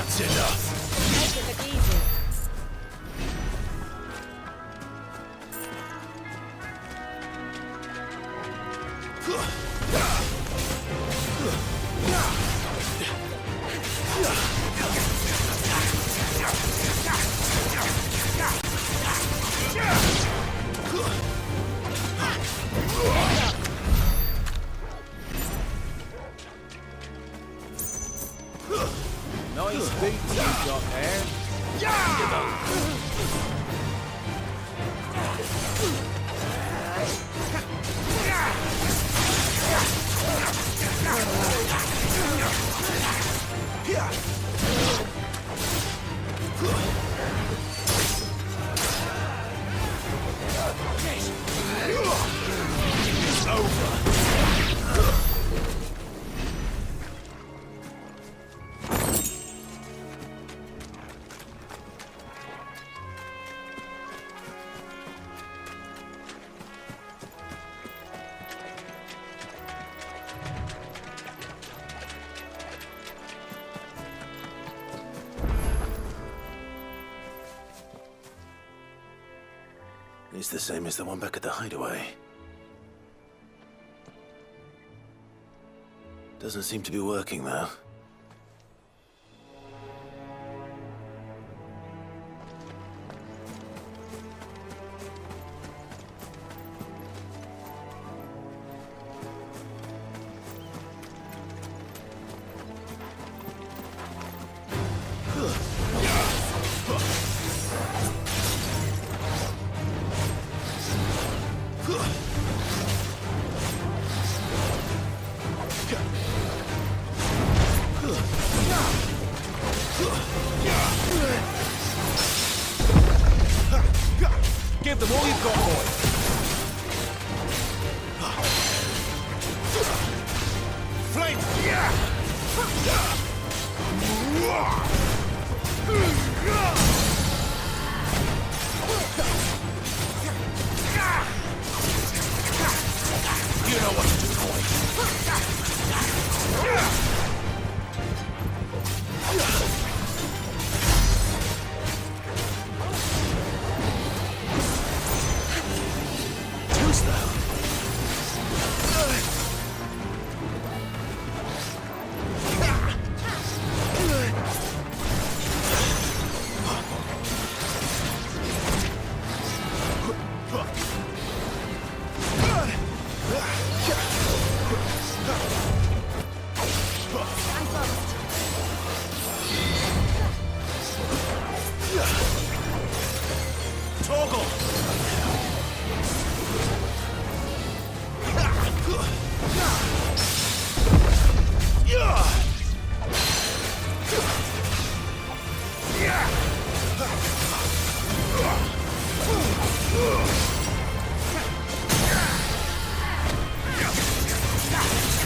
That's enough. Make it look easy. Nice beat you got there. It's over. It's the same as the one back at the hideaway. Doesn't seem to be working, though. Give them all you've got, boy. Flame! You know what to do, boy. Torgal!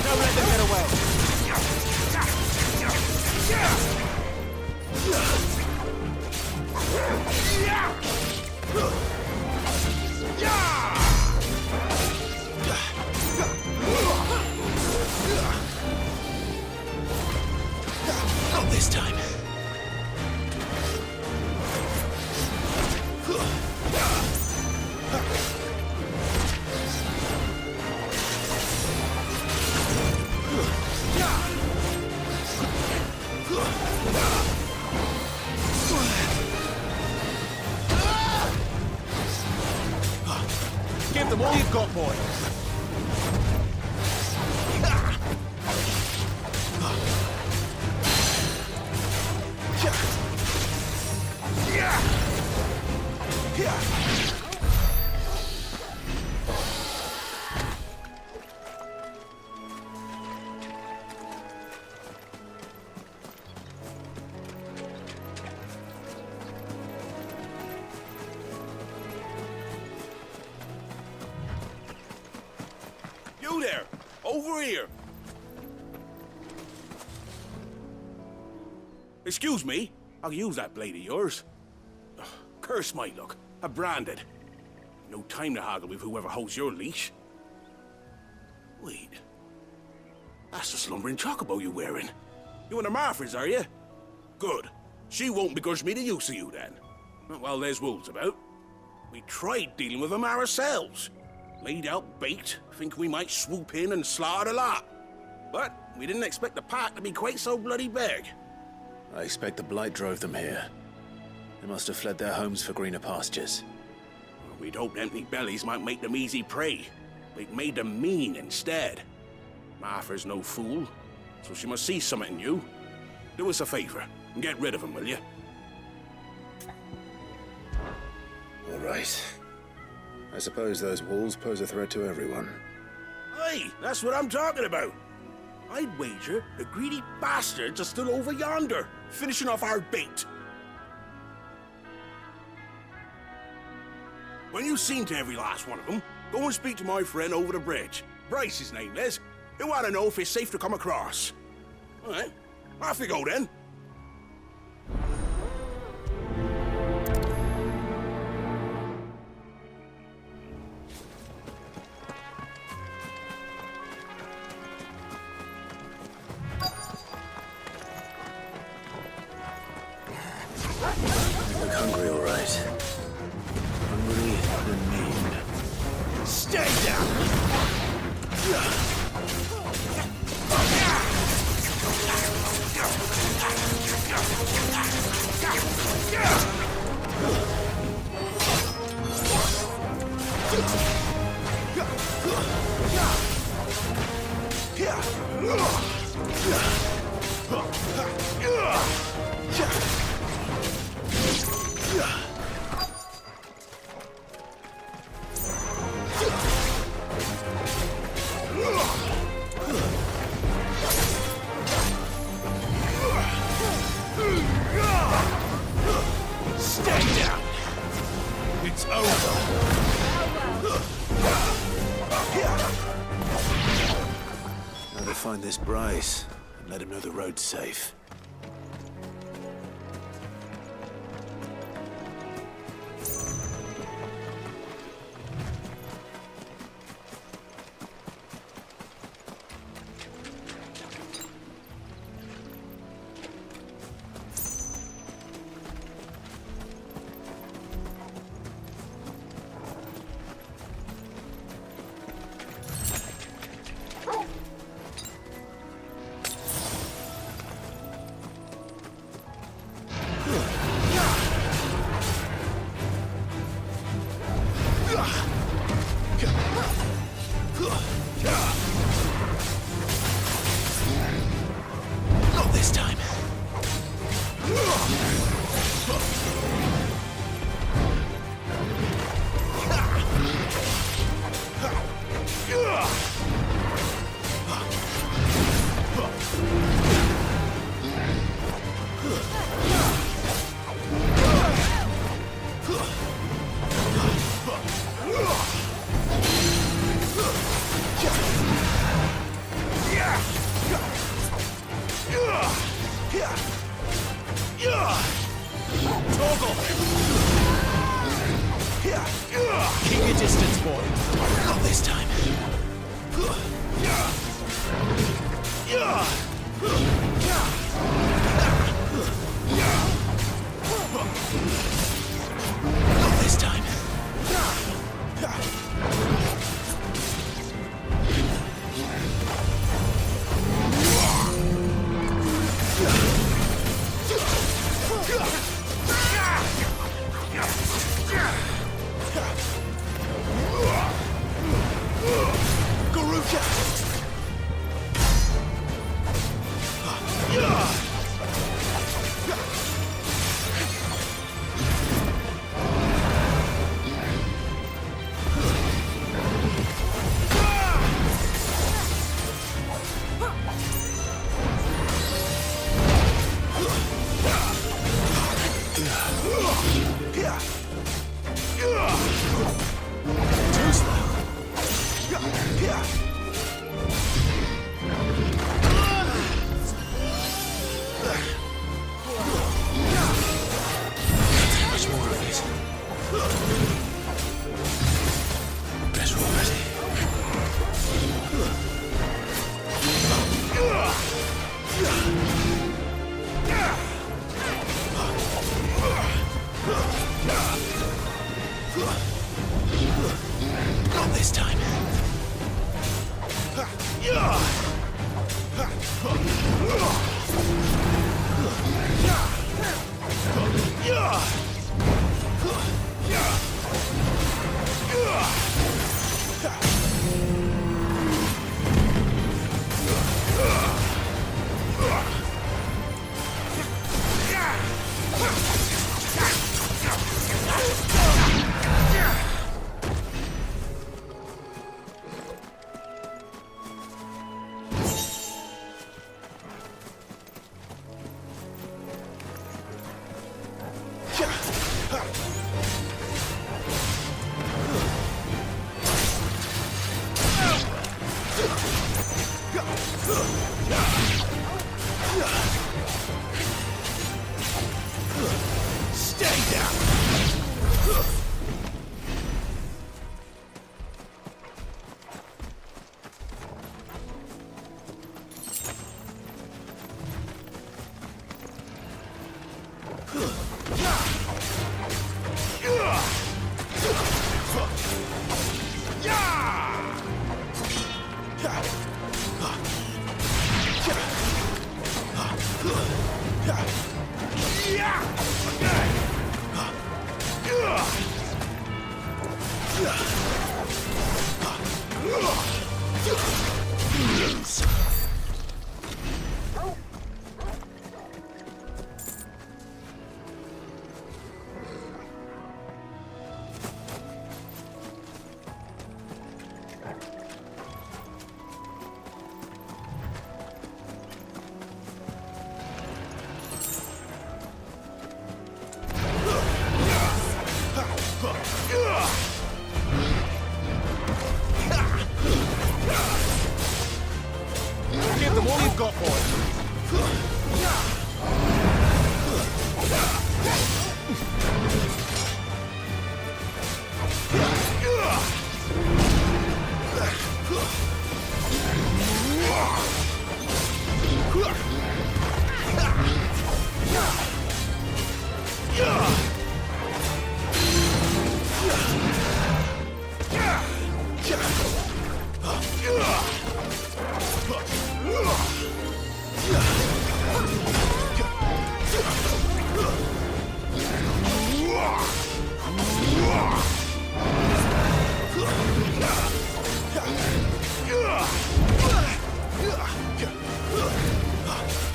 Don't let them get away. Not this time. Give them all you've got, boy. You there! Over here! Excuse me, I'll use that blade of yours. Ugh, curse my luck. I'm branded. No time to haggle with whoever holds your leash. Wait. That's the slumbering chocobo you're wearing. You in the Marfors, are you? Good. She won't begrudge me the use of you, then. Well, there's wolves about. We tried dealing with them ourselves. Laid out bait, think we might swoop in and slaughter the lot. But we didn't expect the pack to be quite so bloody big. I expect the blight drove them here. They must have fled their homes for greener pastures. We'd hoped empty bellies might make them easy prey. We'd made them mean instead. Martha's no fool, so she must see something in you. Do us a favor and get rid of them, will you? All right. I suppose those wolves pose a threat to everyone. Hey, that's what I'm talking about. I'd wager the greedy bastards are still over yonder, finishing off our bait. When you've seen to every last one of them, go and speak to my friend over the bridge. Bryce, his name is. He'll want to know if it's safe to come across. All right, off you go then. Look hungry, all right. Hungry and mean. Stay down! Stay down! It's over! Now to find this Bryce and let him know the road's safe. Not this time. Torgal! Keep your distance, boy. Not this time. Not this time.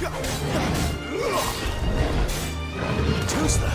Too slow.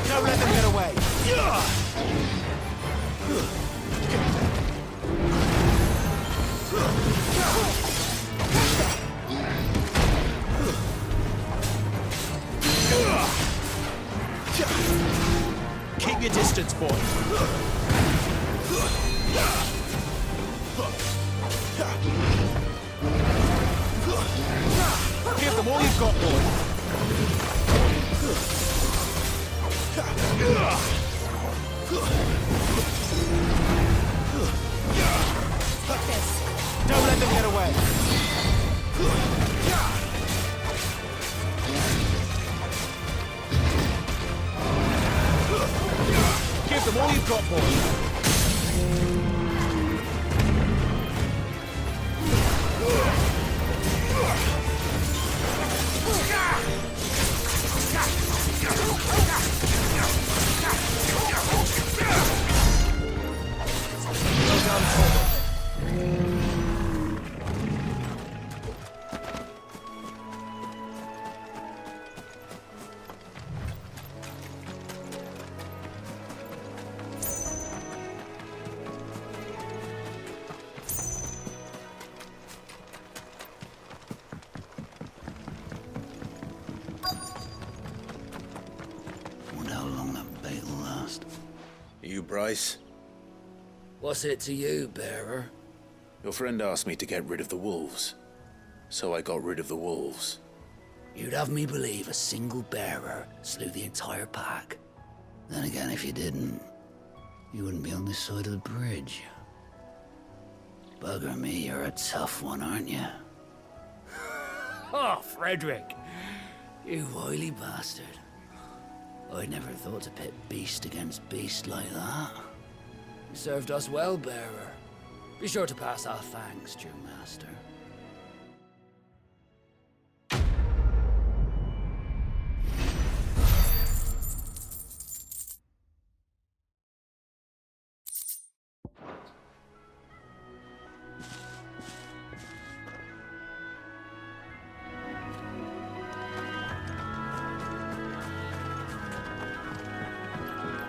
Don't let them get away. Keep your distance, boy. Give them all you've got, boy. Don't let them get away. Give them all you've got, boy. You, Bryce? What's it to you, bearer? Your friend asked me to get rid of the wolves. So I got rid of the wolves. You'd have me believe a single bearer slew the entire pack. Then again, if you didn't, you wouldn't be on this side of the bridge. Bugger me, you're a tough one, aren't you? Oh, Frederick! You wily bastard. I'd never thought to pit beast against beast like that. You served us well, bearer. Be sure to pass our thanks, true master.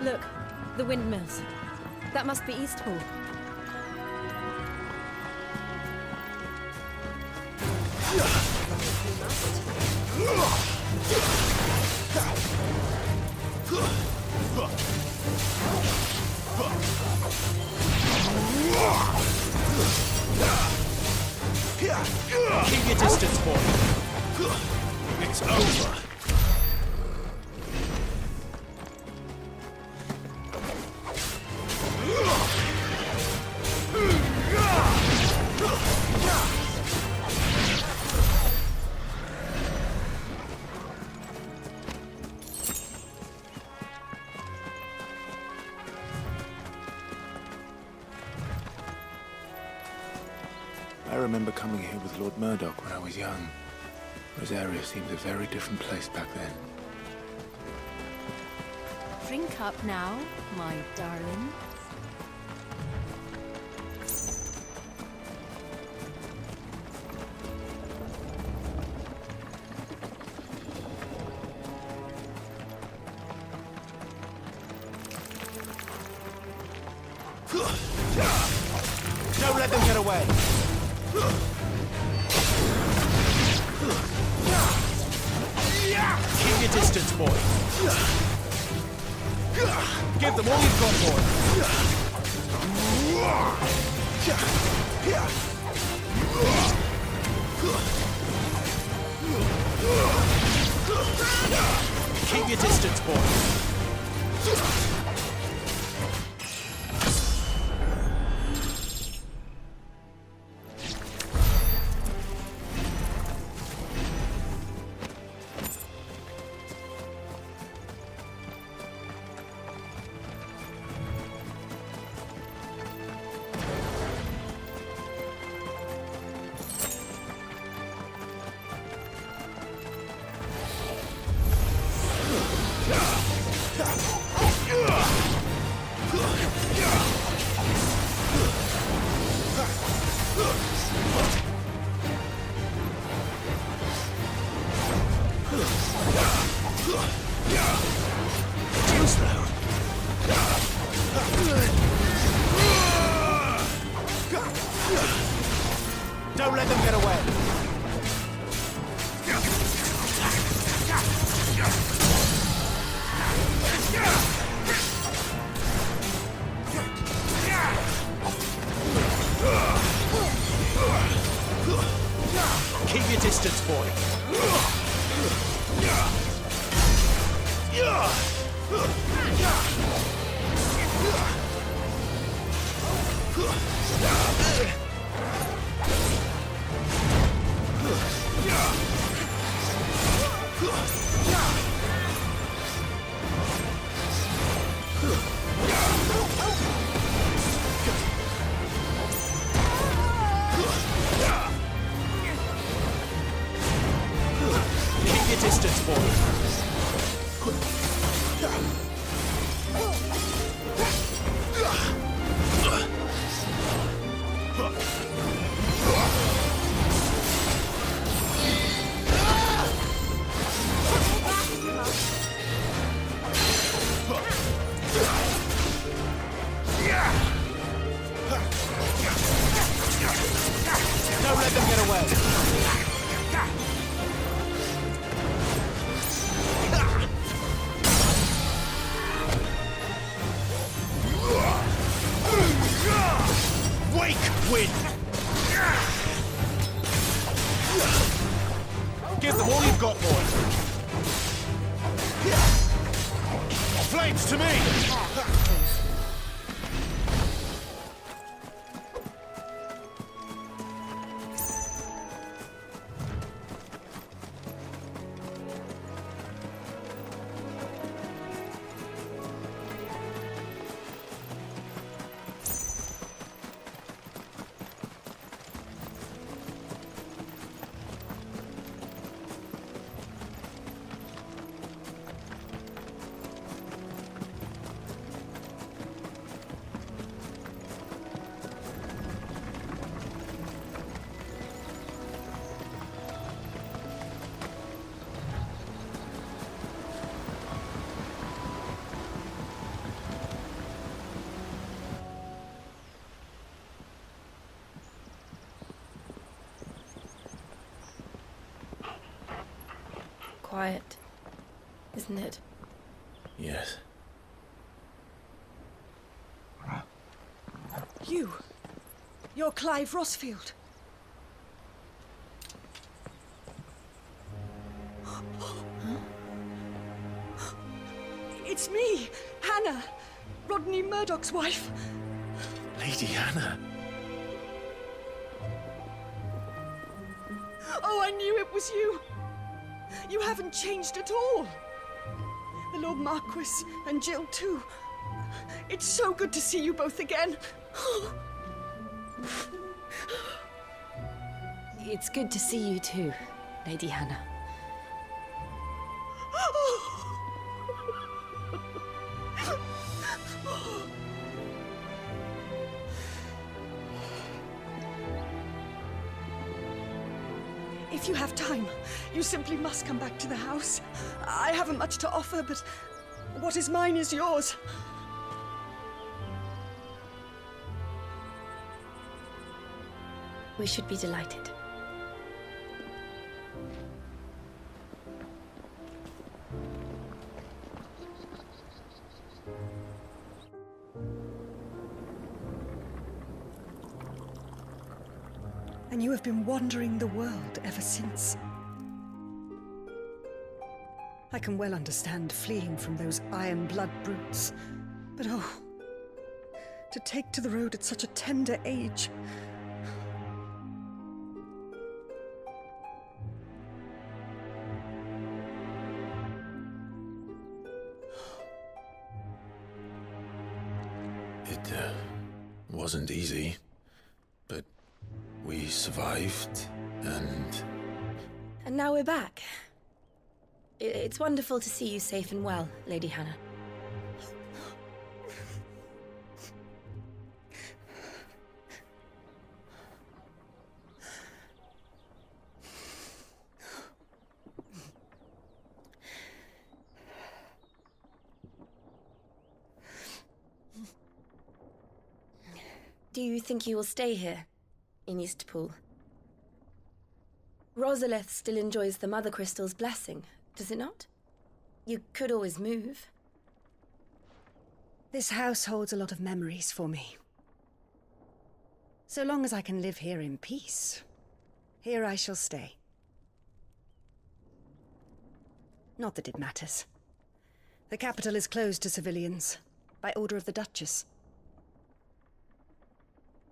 Look, the windmills. That must be Eastpool. Keep your distance, boy. It's over. I remember coming here with Lord Murdoch when I was young. Rosaria seems a very different place back then. Drink up now, my darling. Don't let them get away. Keep your distance, boy. Give them all you've got, boy. Keep your distance, boy. Don't let them get away. Keep your distance, boy. Keep your distance, boy. Don't let them get away. Wake, win. Give them all you've got, boy. Flames to me. Quiet, isn't it? Yes. You're Clive Rosfield. It's me, Hannah, Rodney Murdoch's wife. Lady Hannah. Oh, I knew it was you. You haven't changed at all. The Lord Marquis and Jill too. It's so good to see you both again. It's good to see you too, Lady Hannah. If you have time, you simply must come back to the house. I haven't much to offer, but what is mine is yours. We should be delighted. And you have been wandering the world ever since. I can well understand fleeing from those iron blood brutes, but oh, to take to the road at such a tender age. It wasn't easy, but we survived, and... And now we're back. It's wonderful to see you safe and well, Lady Hannah. Do you think you will stay here, in Eastpool? Rosalith still enjoys the Mother Crystal's blessing, does it not? You could always move. This house holds a lot of memories for me. So long as I can live here in peace, here I shall stay. Not that it matters. The capital is closed to civilians, by order of the Duchess.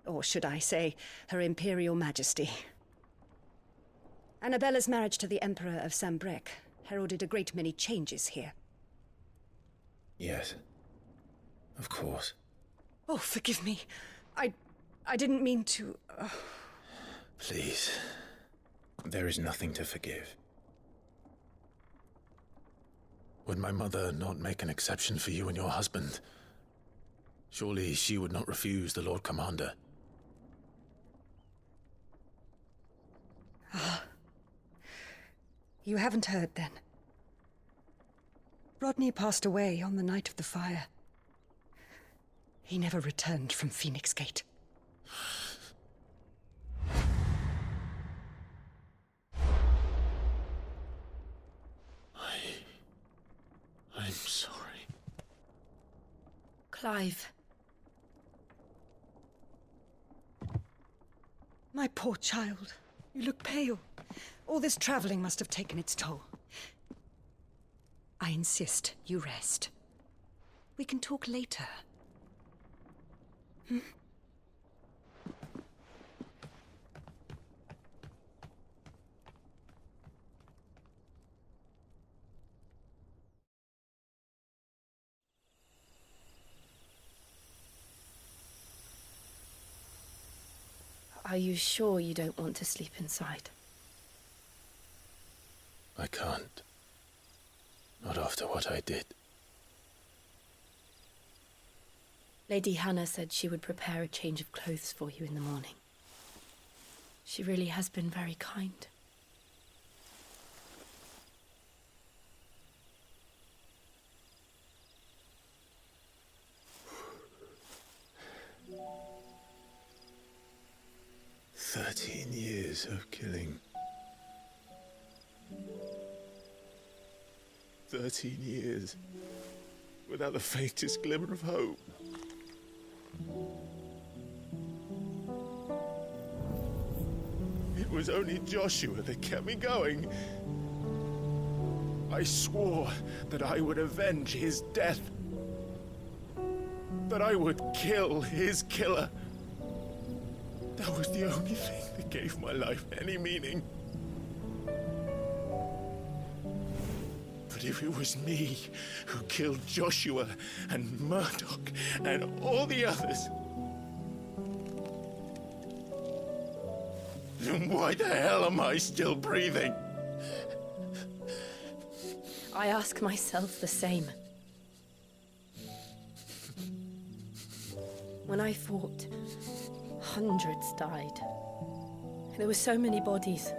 Or should I say, Her Imperial Majesty. Annabella's marriage to the Emperor of Sambrec heralded a great many changes here. Yes. Of course. Oh, forgive me. I didn't mean to... Please. There is nothing to forgive. Would my mother not make an exception for you and your husband? Surely she would not refuse the Lord Commander. You haven't heard, then. Rodney passed away on the night of the fire. He never returned from Phoenix Gate. I'm sorry. Clive. My poor child. You look pale. All this traveling must have taken its toll. I insist you rest. We can talk later. Are you sure you don't want to sleep inside? I can't. Not after what I did. Lady Hannah said she would prepare a change of clothes for you in the morning. She really has been very kind. Years of killing. 13 years without the faintest glimmer of hope. It was only Joshua that kept me going. I swore that I would avenge his death. That I would kill his killer. That was the only thing that gave my life any meaning. But if it was me who killed Joshua and Murdoch and all the others, then why the hell am I still breathing? I ask myself the same. When I fought, hundreds died. There were so many bodies,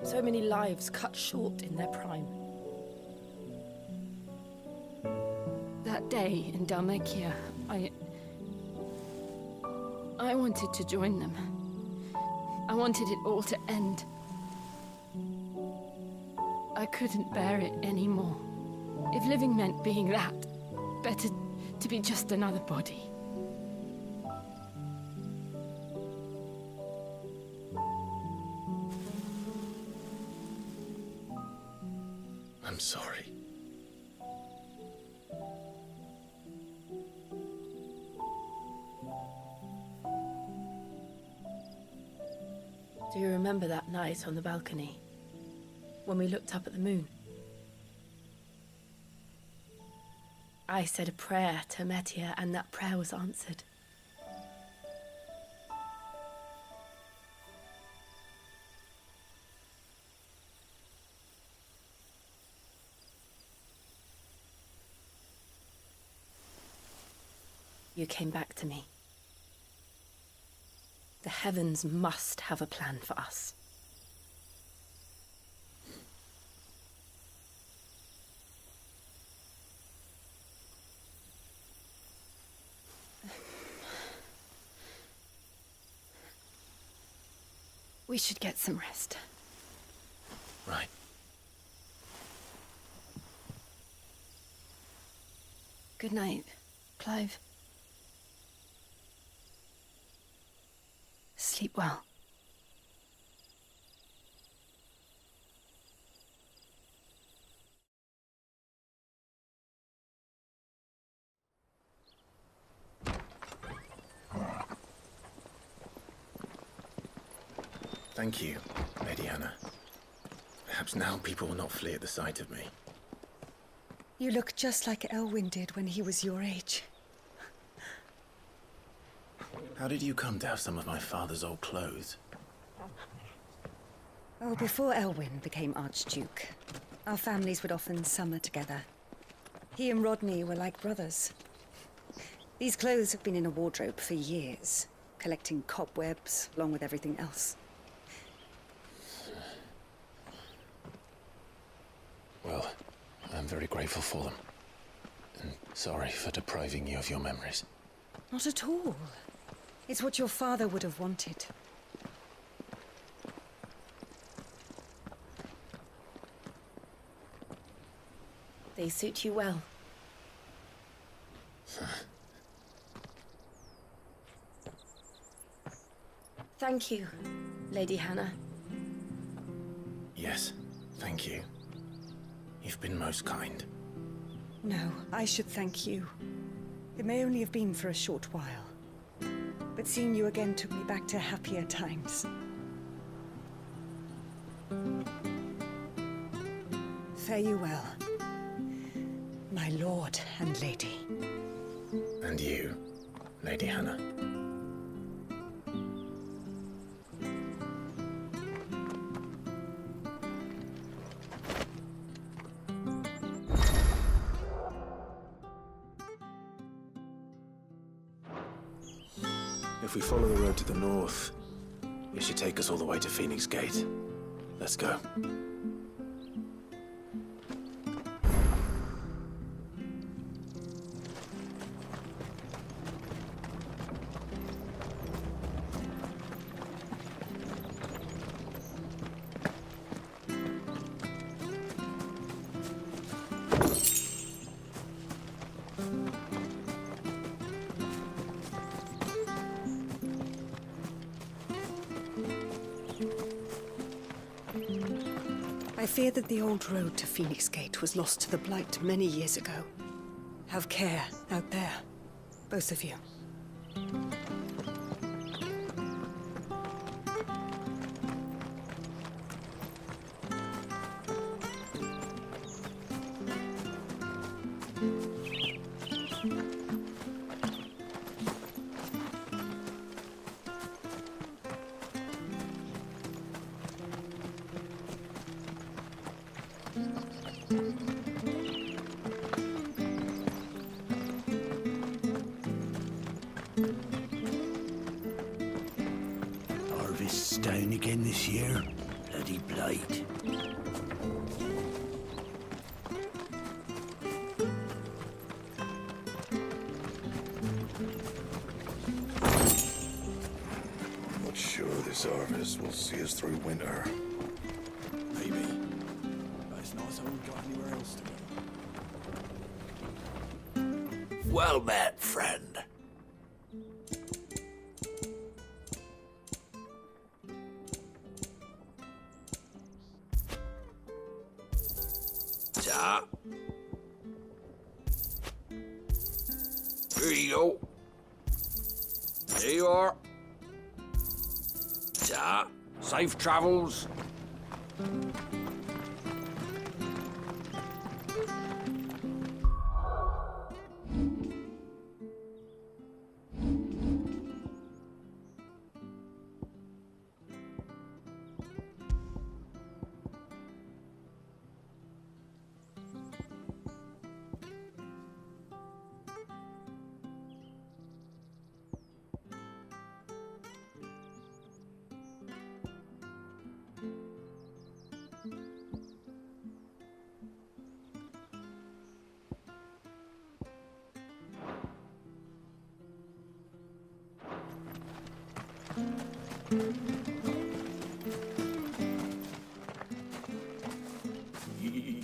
so many lives cut short in their prime. That day in Dalmekia, I wanted to join them. I wanted it all to end. I couldn't bear it anymore. If living meant being that, better to be just another body. I'm sorry. Do you remember that night on the balcony? When we looked up at the moon? I said a prayer to Metia, and that prayer was answered. You came back to me. The heavens must have a plan for us. We should get some rest. Right. Good night, Clive. Sleep well. Thank you, Lady Hannah. Perhaps now people will not flee at the sight of me. You look just like Elwyn did when he was your age. How did you come to have some of my father's old clothes? Oh, before Elwyn became Archduke, our families would often summer together. He and Rodney were like brothers. These clothes have been in a wardrobe for years, collecting cobwebs along with everything else. Well, I'm very grateful for them. And sorry for depriving you of your memories. Not at all. It's what your father would have wanted. They suit you well. Thank you, Lady Hannah. Yes, thank you. You've been most kind. No, I should thank you. It may only have been for a short while, but seeing you again took me back to happier times. Fare you well, my lord and lady. And you, Lady Hannah. If we follow the road to the north, it should take us all the way to Phoenix Gate. Let's go. I fear that the old road to Phoenix Gate was lost to the Blight many years ago. Have care out there, both of you. Harvest's down again this year. Bloody blight. Not sure this harvest will see us through winter. Maybe. But it's not as though we've got anywhere else to go. Well met, friend. Ta. Here you go. There you are. Ta. Safe travels.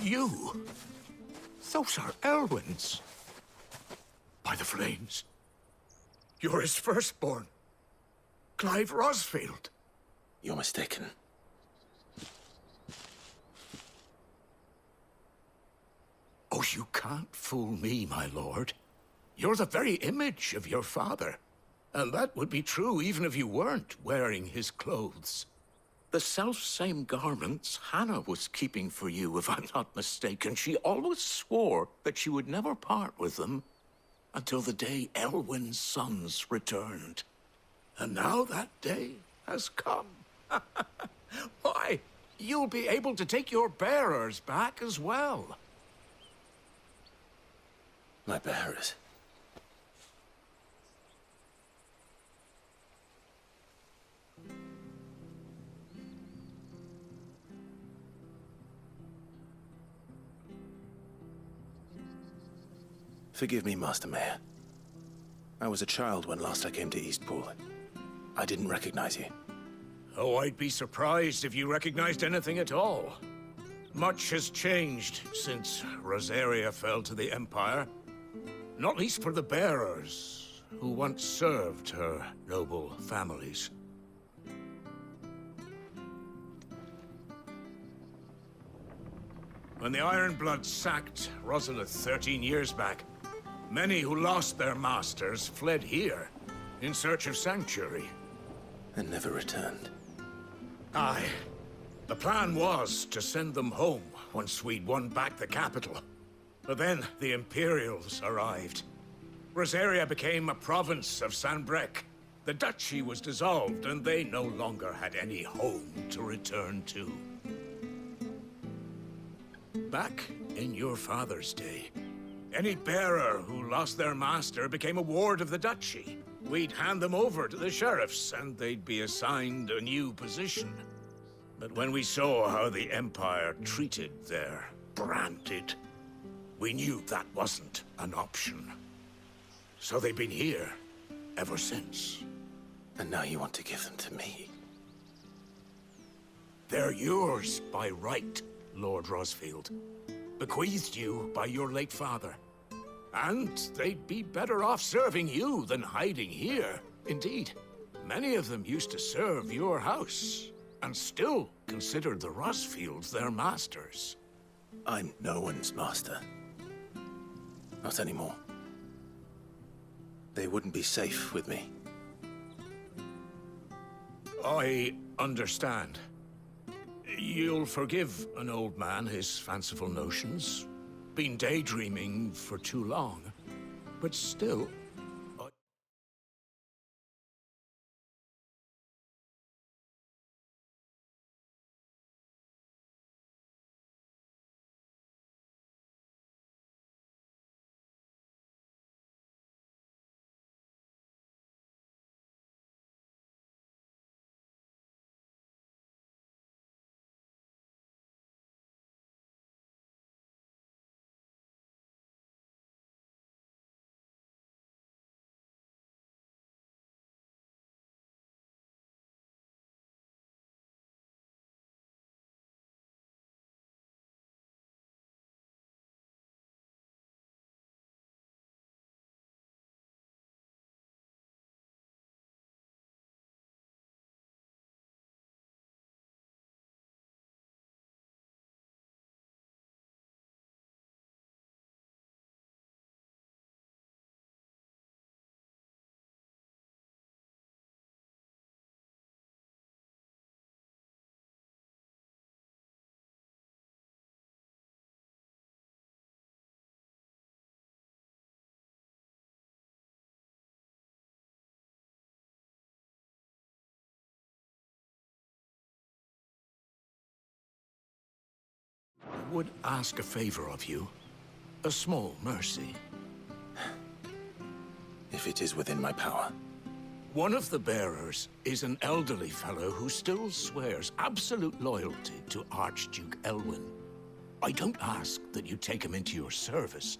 You? Those are Elwyn's. By the flames. You're his firstborn. Clive Rosfield. You're mistaken. Oh, you can't fool me, my lord. You're the very image of your father. And that would be true even if you weren't wearing his clothes. The self-same garments Hannah was keeping for you, if I'm not mistaken. She always swore that she would never part with them until the day Elwyn's sons returned. And now that day has come. Why, you'll be able to take your bearers back as well. My bearers? Forgive me, Master Mayor. I was a child when last I came to Eastpool. I didn't recognize you. Oh, I'd be surprised if you recognized anything at all. Much has changed since Rosaria fell to the Empire. Not least for the bearers, who once served her noble families. When the Ironbloods sacked Rosalith 13 years back, many who lost their masters fled here in search of sanctuary. And never returned. Aye. The plan was to send them home once we'd won back the capital. But then the Imperials arrived. Rosaria became a province of Sanbreque. The Duchy was dissolved, and they no longer had any home to return to. Back in your father's day, any bearer who lost their master became a ward of the Duchy. We'd hand them over to the sheriffs, and they'd be assigned a new position. But when we saw how the Empire treated their branded, we knew that wasn't an option. So they've been here ever since. And now you want to give them to me? They're yours by right, Lord Rosfield. Bequeathed you by your late father. And they'd be better off serving you than hiding here. Indeed, many of them used to serve your house, and still considered the Rosfields their masters. I'm no one's master. Not anymore. They wouldn't be safe with me. I understand. You'll forgive an old man his fanciful notions. Been daydreaming for too long. But still, would ask a favor of you. A small mercy. If it is within my power. One of the bearers is an elderly fellow who still swears absolute loyalty to Archduke Elwyn. I don't ask that you take him into your service,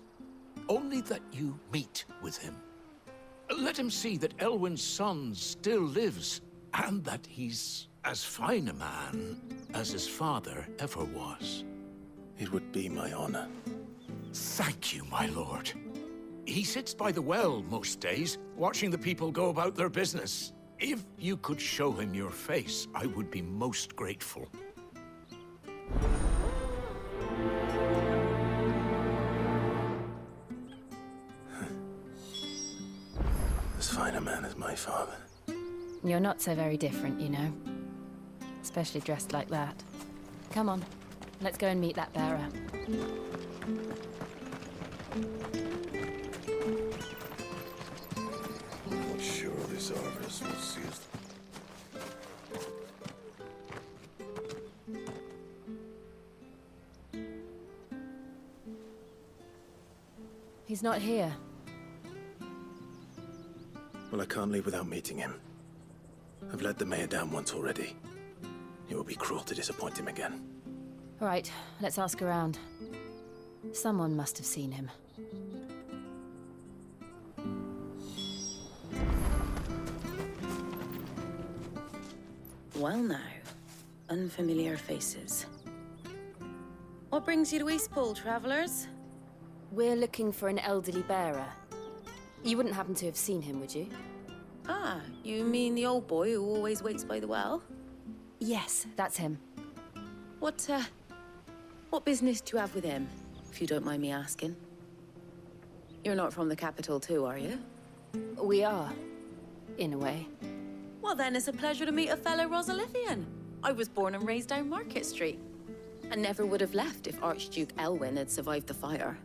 only that you meet with him. Let him see that Elwyn's son still lives, and that he's as fine a man as his father ever was. It would be my honor. Thank you, my lord. He sits by the well most days, watching the people go about their business. If you could show him your face, I would be most grateful. As fine a man as my father. You're not so very different, you know. Especially dressed like that. Come on, let's go and meet that bearer. Not sure this harvest will see us. He's not here. Well, I can't leave without meeting him. I've let the mayor down once already. It would be cruel to disappoint him again. All right, let's ask around. Someone must have seen him. Well now, unfamiliar faces. What brings you to Eastpool, travelers? We're looking for an elderly bearer. You wouldn't happen to have seen him, would you? Ah, you mean the old boy who always waits by the well? Yes, that's him. What business do you have with him, if you don't mind me asking? You're not from the capital too, are you? We are, in a way. Well then, it's a pleasure to meet a fellow Rosalithian. I was born and raised down Market Street. And never would have left if Archduke Elwyn had survived the fire.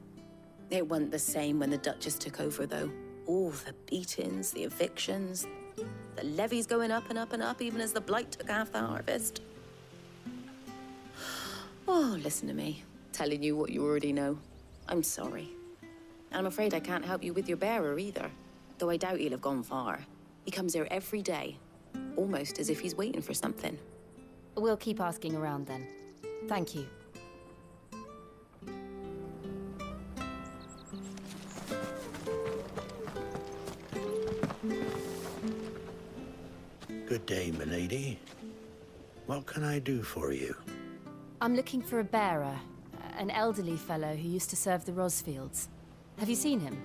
It wasn't the same when the Duchess took over, though. All the beatings, the evictions, the levies going up and up and up, even as the blight took half the harvest. Oh, listen to me, telling you what you already know. I'm sorry. And I'm afraid I can't help you with your bearer either, though I doubt he'll have gone far. He comes here every day, almost as if he's waiting for something. We'll keep asking around then. Thank you. Good day, milady. What can I do for you? I'm looking for a bearer, an elderly fellow who used to serve the Rosfields. Have you seen him?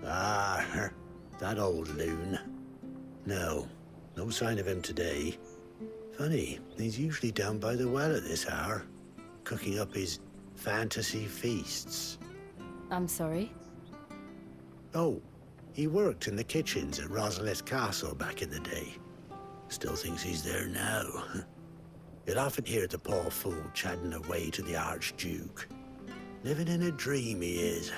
Ah, that old loon. No sign of him today. Funny, he's usually down by the well at this hour, cooking up his fantasy feasts. I'm sorry? Oh, he worked in the kitchens at Rosalith's castle back in the day. Still thinks he's there now. You'll often hear the poor fool chatting away to the Archduke. Living in a dream he is.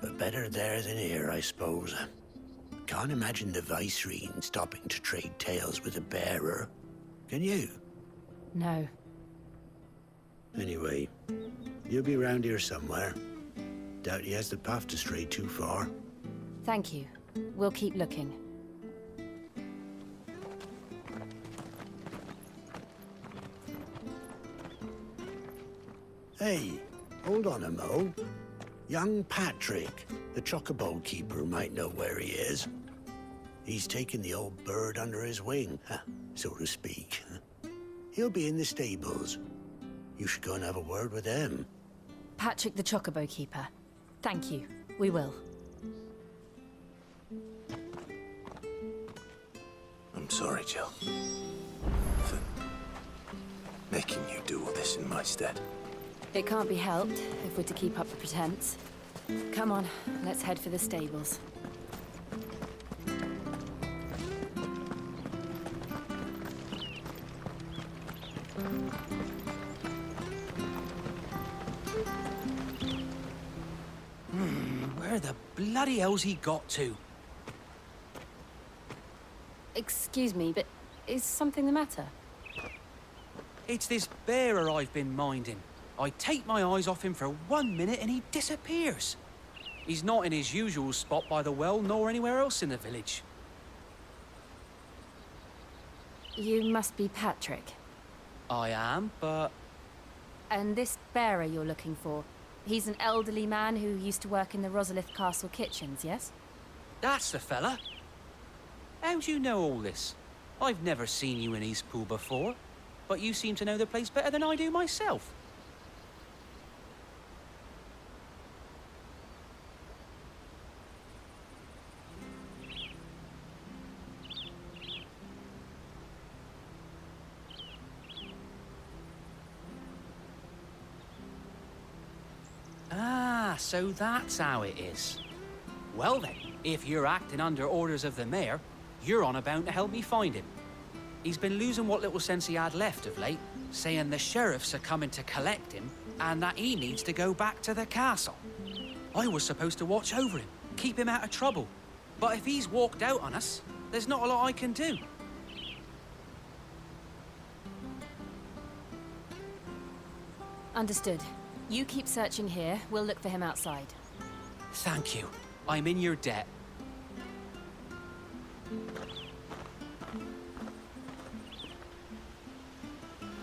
But better there than here, I suppose. Can't imagine the Viceroy stopping to trade tales with a bearer. Can you? No. Anyway, you'll be round here somewhere. Doubt he has the path to stray too far. Thank you. We'll keep looking. Hey, hold on a mo. Young Patrick, the chocobo keeper, might know where he is. He's taken the old bird under his wing, so to speak. He'll be in the stables. You should go and have a word with him. Patrick the chocobo keeper. Thank you. We will. I'm sorry, Jill. For making you do all this in my stead. It can't be helped if we're to keep up the pretense. Come on, let's head for the stables. Where the bloody hell's he got to? Excuse me, but is something the matter? It's this bearer I've been minding. I take my eyes off him for 1 minute and he disappears. He's not in his usual spot by the well, nor anywhere else in the village. You must be Patrick. I am, but... And this bearer you're looking for, he's an elderly man who used to work in the Rosalith Castle kitchens, yes? That's the fella. How do you know all this? I've never seen you in Eastpool before, but you seem to know the place better than I do myself. Ah, so that's how it is. Well then, if you're acting under orders of the mayor, you're on about to help me find him. He's been losing what little sense he had left of late, saying the sheriffs are coming to collect him and that he needs to go back to the castle. I was supposed to watch over him, keep him out of trouble. But if he's walked out on us, there's not a lot I can do. Understood. You keep searching here, we'll look for him outside. Thank you. I'm in your debt.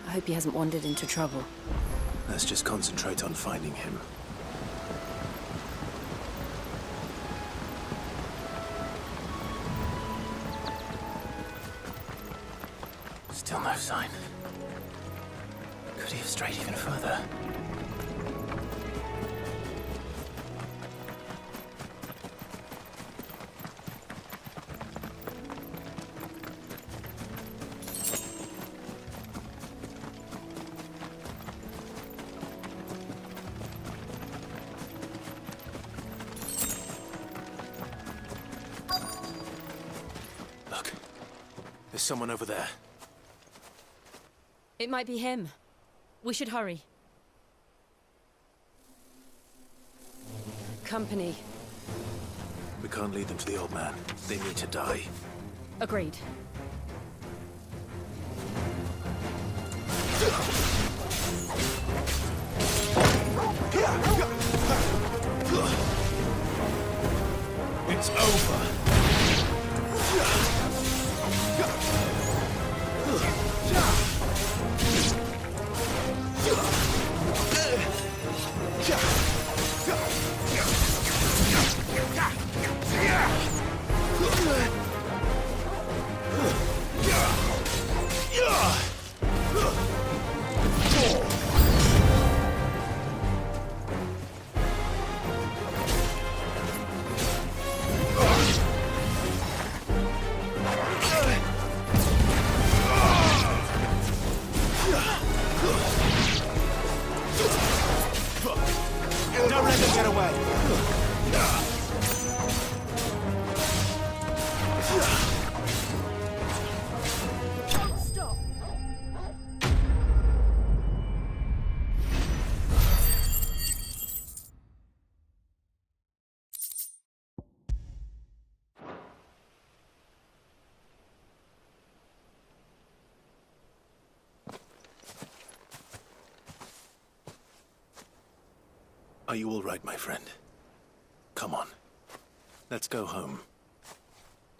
I hope he hasn't wandered into trouble. Let's just concentrate on finding him. Still no sign. Could he have strayed even further? Look, there's someone over there. It might be him. We should hurry. Company. We can't lead them to the old man. They need to die. Agreed. It's over. Don't let them get away. Don't stop. Are you all right, my friend? Come on. Let's go home.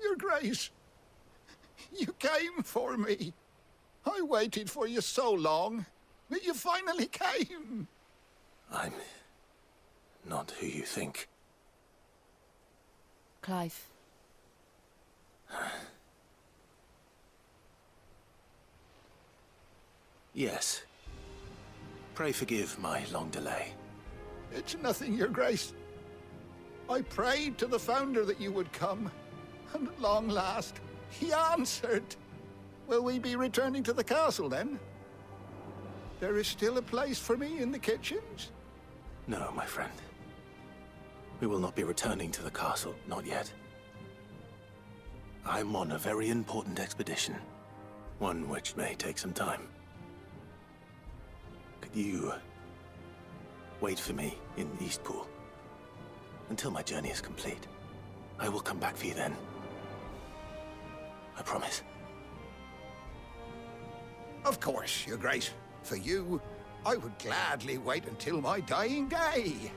Your Grace, you came for me. I waited for you so long, but you finally came. I'm not who you think. Clive. Yes. Pray forgive my long delay. It's nothing, Your Grace. I prayed to the Founder that you would come, and at long last, he answered. Will we be returning to the castle, then? There is still a place for me in the kitchens? No, my friend. We will not be returning to the castle, not yet. I'm on a very important expedition. One which may take some time. Could you wait for me in Eastpool until my journey is complete? I will come back for you then. I promise. Of course, Your Grace. For you, I would gladly wait until my dying day.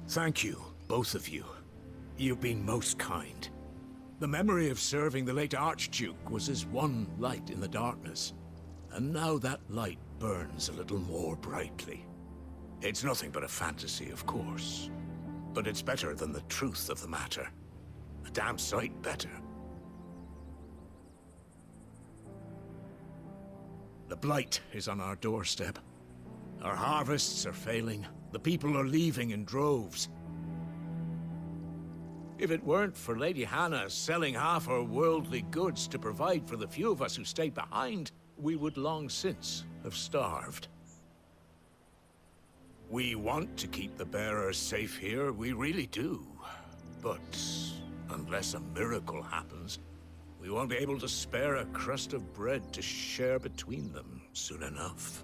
Thank you, both of you. You've been most kind. The memory of serving the late Archduke was as one light in the darkness, and now that light burns a little more brightly. It's nothing but a fantasy, of course, but it's better than the truth of the matter. A damn sight better. The blight is on our doorstep. Our harvests are failing. The people are leaving in droves. If it weren't for Lady Hannah selling half her worldly goods to provide for the few of us who stayed behind, we would long since have starved. We want to keep the bearers safe here, we really do. But unless a miracle happens, we won't be able to spare a crust of bread to share between them soon enough.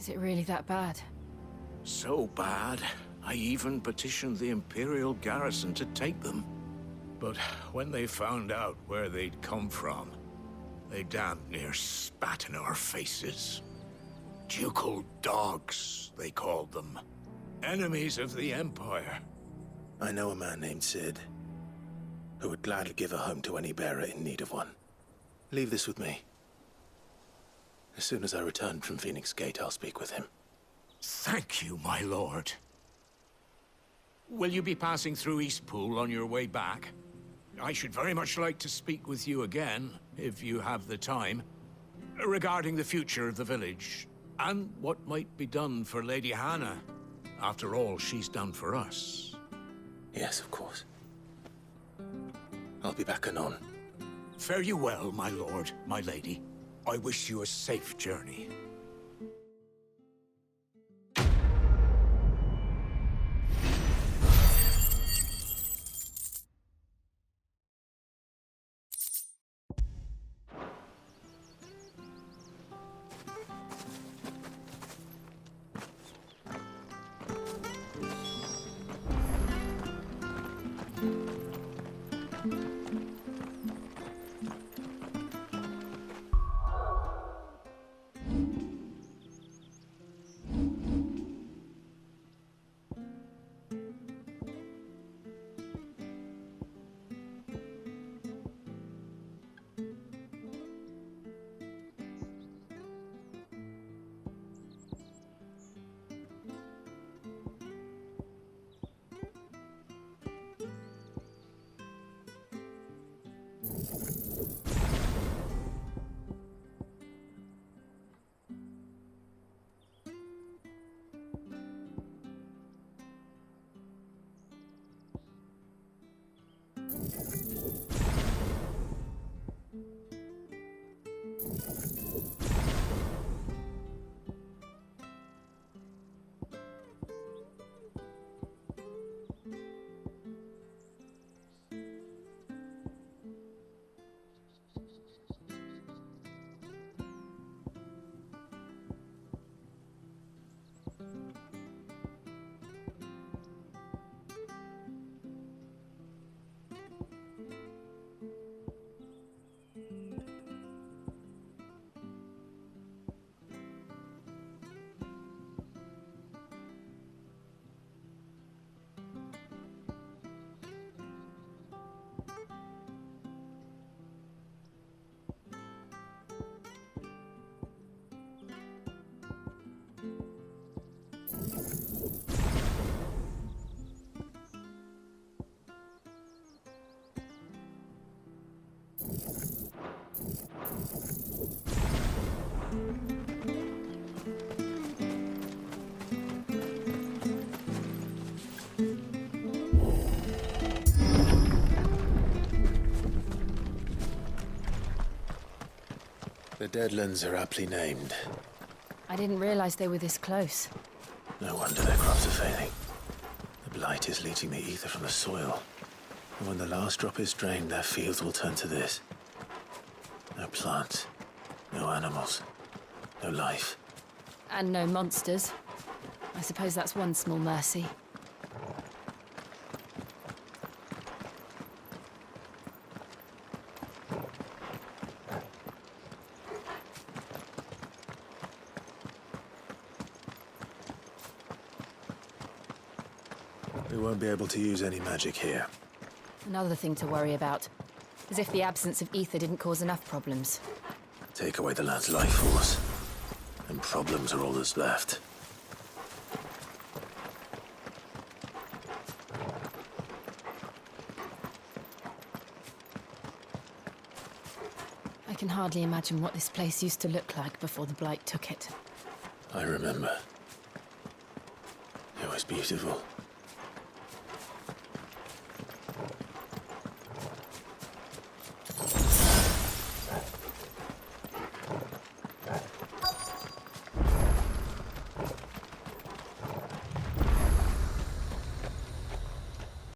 Is it really that bad? So bad, I even petitioned the Imperial garrison to take them. But when they found out where they'd come from, they damn near spat in our faces. Ducal dogs, they called them. Enemies of the Empire. I know a man named Cid, who would gladly give a home to any bearer in need of one. Leave this with me. As soon as I return from Phoenix Gate, I'll speak with him. Thank you, my lord. Will you be passing through Eastpool on your way back? I should very much like to speak with you again, if you have the time, regarding the future of the village, and what might be done for Lady Hannah. After all she's done for us. Yes, of course. I'll be back anon. Fare you well, my lord, my lady. I wish you a safe journey. The Deadlands are aptly named. I didn't realize they were this close. No wonder their crops are failing. The blight is leaching the ether from the soil. And when the last drop is drained, their fields will turn to this. No plants, no animals, no life. And no monsters. I suppose that's one small mercy. We won't be able to use any magic here. Another thing to worry about. As if the absence of ether didn't cause enough problems. Take away the lad's life force, and problems are all that's left. I can hardly imagine what this place used to look like before the Blight took it. I remember. It was beautiful.